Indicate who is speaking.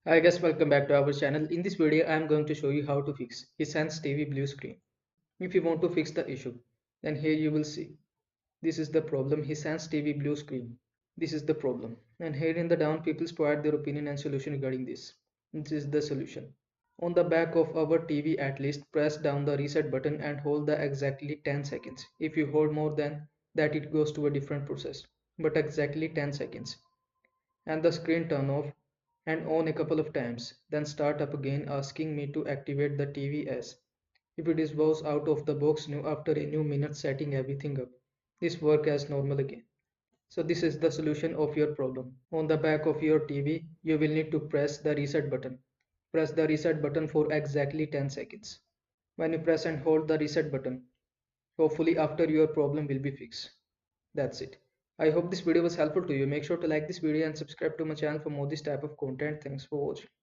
Speaker 1: Hi guys, welcome back to our channel. In this video, I am going to show you how to fix Hisense TV blue screen. If you want to fix the issue, then here you will see. This is the problem, Hisense TV blue screen. This is the problem. And here in the down, people provide their opinion and solution regarding this. This is the solution. On the back of our TV at least, press down the reset button and hold the exactly 10 seconds. If you hold more than that, it goes to a different process. But exactly 10 seconds. And the screen turn off and on a couple of times, then start up again asking me to activate the TV as if it is was out of the box new after a new minute setting everything up. This work as normal again. So this is the solution of your problem. On the back of your TV, you will need to press the reset button. Press the reset button for exactly 10 seconds. When you press and hold the reset button, hopefully after your problem will be fixed. That's it. I hope this video was helpful to you. Make sure to like this video and subscribe to my channel for more this type of content. Thanks for watching.